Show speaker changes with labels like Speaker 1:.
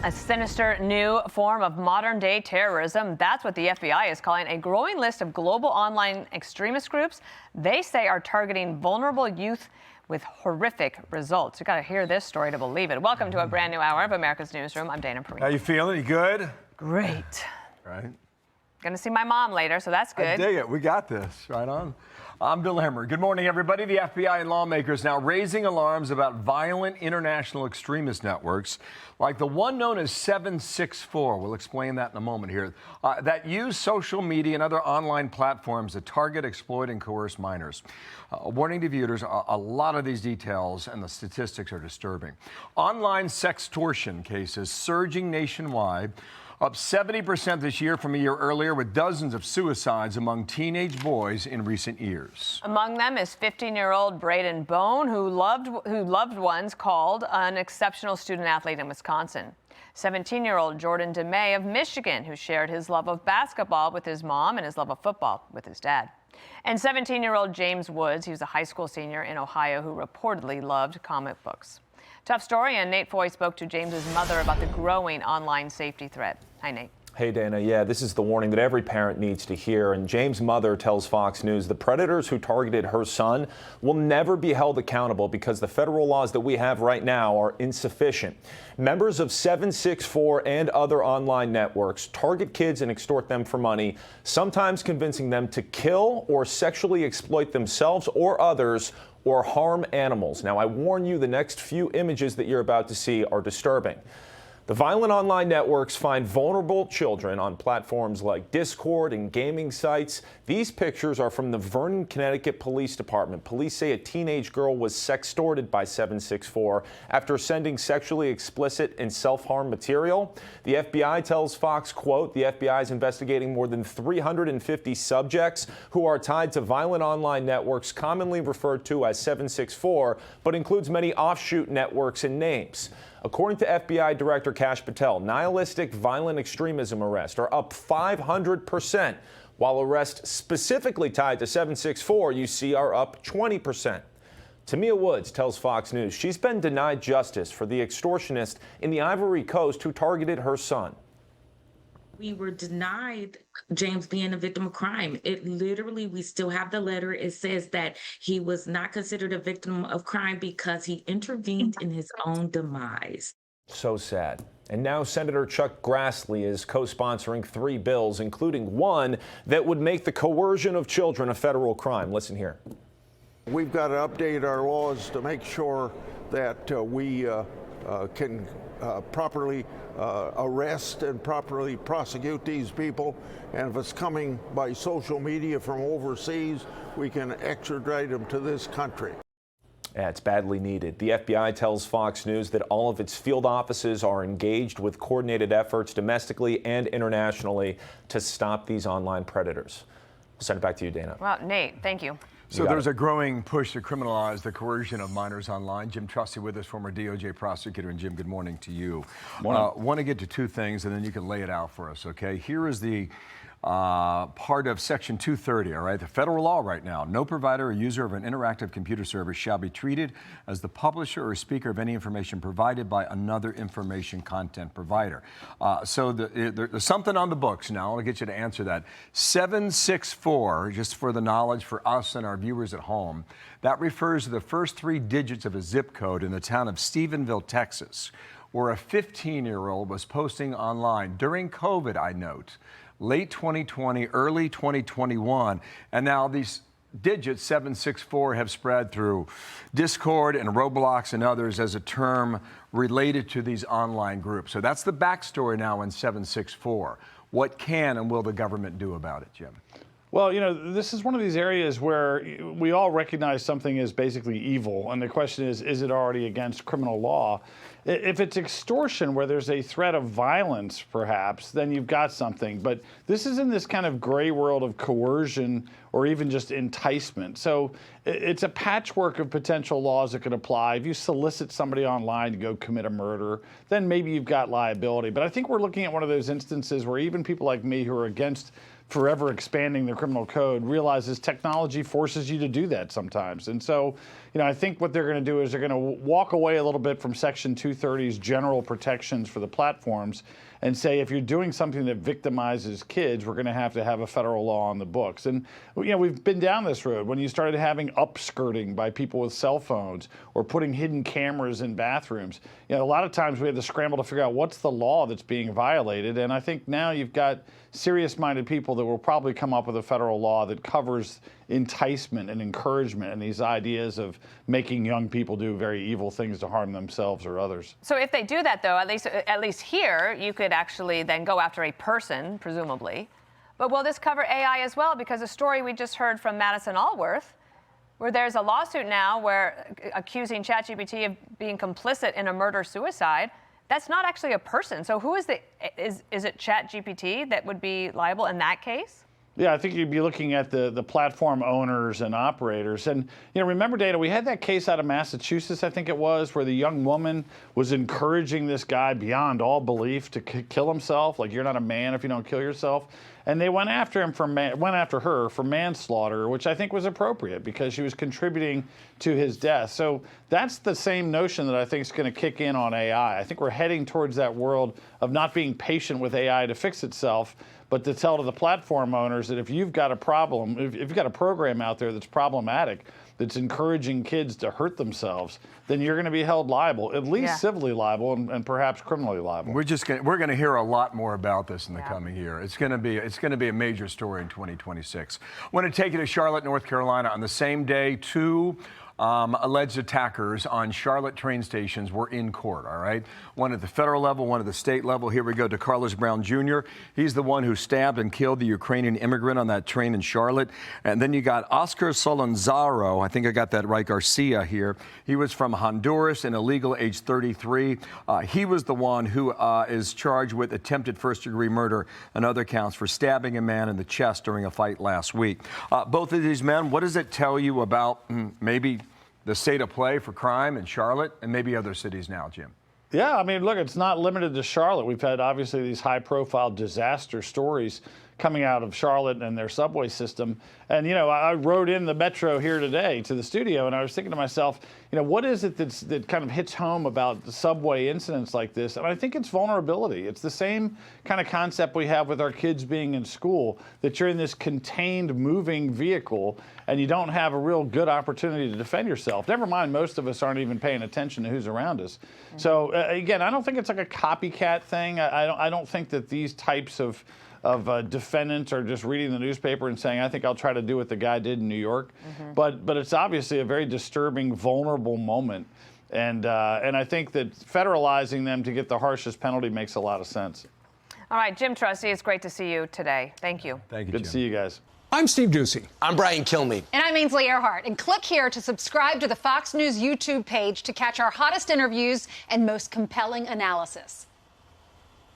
Speaker 1: A sinister new form of modern-day terrorism. That's what the FBI is calling a growing list of global online extremist groups they say are targeting vulnerable youth with horrific results. You got to hear this story to believe it. Welcome to a brand new hour of America's Newsroom. I'm Dana Perino.
Speaker 2: How you feeling? You good?
Speaker 1: Great.
Speaker 2: Right.
Speaker 1: Going to see my mom later, so that's good.
Speaker 2: I dig it. We got this. Right on. I'm Bill Hemmer. Good morning, everybody. The FBI and lawmakers now raising alarms about violent international extremist networks like the one known as 764. We'll explain that in a moment here. That use social media and other online platforms to target, exploit, and coerce minors. Warning to viewers, a lot of these details and the statistics are disturbing. Online sextortion cases surging nationwide. Up 70% this year from a year earlier, with dozens of suicides among teenage boys in recent years.
Speaker 1: Among them is 15-year-old Braden Bone, who loved ones called an exceptional student athlete in Wisconsin. 17-year-old Jordan DeMay of Michigan, who shared his love of basketball with his mom and his love of football with his dad. And 17-year-old James Woods, he was a high school senior in Ohio who reportedly loved comic books. Tough story, and Nate Foy spoke to James's mother about the growing online safety threat. Hi, Nate.
Speaker 3: Hey, Dana. Yeah, this is the warning that every parent needs to hear. And James' mother tells Fox News the predators who targeted her son will never be held accountable because the federal laws that we have right now are insufficient. Members of 764 and other online networks target kids and extort them for money, sometimes convincing them to kill or sexually exploit themselves or others or harm animals. Now, I warn you, the next few images that you're about to see are disturbing. The violent online networks find vulnerable children on platforms like Discord and gaming sites. These pictures are from the Vernon, Connecticut Police Department. Police say a teenage girl was sextorted by 764 after sending sexually explicit and self-harm material. The FBI tells Fox, quote, the FBI is investigating more than 350 subjects who are tied to violent online networks commonly referred to as 764, but includes many offshoot networks and names. According to FBI Director Kash Patel, nihilistic violent extremism arrests are up 500%, while arrests specifically tied to 764, you see, are up 20%. Tamia Woods tells Fox News she's been denied justice for the extortionist in the Ivory Coast who targeted her son.
Speaker 4: We were denied James being a victim of crime. It literally, we still have the letter. It says that he was not considered a victim of crime because he intervened in his own demise.
Speaker 3: So sad. And now Senator Chuck Grassley is co-sponsoring 3 bills, including one that would make the coercion of children a federal crime. Listen here.
Speaker 5: We've got to update our laws to make sure that we can properly arrest and properly prosecute these people. And if it's coming by social media from overseas, we can extradite them to this country.
Speaker 3: Yeah, it's badly needed. The FBI tells Fox News that all of its field offices are engaged with coordinated efforts domestically and internationally to stop these online predators. I'll send it back to you, Dana.
Speaker 1: Well, Nate, thank you.
Speaker 2: So there's a growing push to criminalize the coercion of minors online. Jim Trusty with us, former DOJ prosecutor. And Jim, good morning to you. Want to get to 2 things, and then you can lay it out for us, okay? Here is the part of Section 230, all right? The federal law right now. No provider or user of an interactive computer service shall be treated as the publisher or speaker of any information provided by another information content provider. So there's something on the books now. I'll get you to answer that. 764, just for the knowledge for us and our viewers at home, that refers to the first 3 digits of a zip code in the town of Stephenville, Texas, where a 15-year-old was posting online during COVID, I note, late 2020, early 2021, and now these digits, 764, have spread through Discord and Roblox and others as a term related to these online groups. So that's the backstory now in 764. What can and will the government do about it, Jim?
Speaker 6: Well, you know, this is one of these areas where we all recognize something is basically evil, and the question is it already against criminal law? If it's extortion where there's a threat of violence, perhaps, then you've got something. But this is in this kind of gray world of coercion or even just enticement. So it's a patchwork of potential laws that could apply. If you solicit somebody online to go commit a murder, then maybe you've got liability. But I think we're looking at one of those instances where even people like me who are against forever expanding the criminal code realizes technology forces you to do that sometimes. And so, you know, I think what they're going to do is they're going to walk away a little bit from Section 2 230's general protections for the platforms and say, if you're doing something that victimizes kids, we're going to have a federal law on the books. And we've been down this road. When you started having upskirting by people with cell phones or putting hidden cameras in bathrooms, a lot of times we had to scramble to figure out what's the law that's being violated. And I think now you've got serious-minded people that will probably come up with a federal law that covers enticement and encouragement and these ideas of making young people do very evil things to harm themselves or others.
Speaker 1: So if they do that, though, at least here, you could actually then go after a person, presumably. But will this cover AI as well? Because a story we just heard from Madison Allworth, where there's a lawsuit now where accusing ChatGPT of being complicit in a murder-suicide, that's not actually a person. So who is is it ChatGPT that would be liable in that case?
Speaker 6: Yeah, I think you'd be looking at the platform owners and operators. And, remember, Dana, we had that case out of Massachusetts, I think it was, where the young woman was encouraging this guy beyond all belief to kill himself. Like, you're not a man if you don't kill yourself. And they went after her for manslaughter, which I think was appropriate because she was contributing to his death. So that's the same notion that I think is going to kick in on AI. I think we're heading towards that world of not being patient with AI to fix itself, but to tell to the platform owners that if you've got a problem, if you've got a program out there that's problematic, that's encouraging kids to hurt themselves, then you're going to be held liable, at least civilly liable and perhaps criminally liable.
Speaker 2: We're going to hear a lot more about this in the coming year. It's going to be a major story in 2026. I want to take you to Charlotte, North Carolina. On the same day, two alleged attackers on Charlotte train stations were in court, all right? One at the federal level, one at the state level. Here we go to Carlos Brown Jr. He's the one who stabbed and killed the Ukrainian immigrant on that train in Charlotte. And then you got Oscar Solonzaro, I think I got that right, Garcia here. He was from Honduras and illegal, age 33. He was the one who is charged with attempted first-degree murder and other counts for stabbing a man in the chest during a fight last week. Both of these men, what does it tell you about maybe the state of play for crime in Charlotte and maybe other cities now, Jim?
Speaker 6: Yeah, I mean, look, it's not limited to Charlotte. We've had, obviously, these high-profile disaster stories coming out of Charlotte and their subway system. And, I rode in the metro here today to the studio, and I was thinking to myself, what is it that kind of hits home about the subway incidents like this? And I think it's vulnerability. It's the same kind of concept we have with our kids being in school, that you're in this contained, moving vehicle, and you don't have a real good opportunity to defend yourself. Never mind, most of us aren't even paying attention to who's around us. Mm-hmm. So, again, I don't think it's like a copycat thing. I don't think that these types of defendants are just reading the newspaper and saying, I think I'll try to do what the guy did in New York. Mm-hmm. But it's obviously a very disturbing, vulnerable moment. And I think that federalizing them to get the harshest penalty makes a lot of sense.
Speaker 1: All right, Jim Trusty, it's great to see you today. Thank you.
Speaker 2: Thank you,
Speaker 6: Good
Speaker 2: Jim.
Speaker 6: to see you guys.
Speaker 7: I'm Steve Ducey.
Speaker 8: I'm Brian Kilmeade.
Speaker 9: And I'm Ainsley Earhart. And click here to subscribe to the Fox News YouTube page to catch our hottest interviews and most compelling analysis.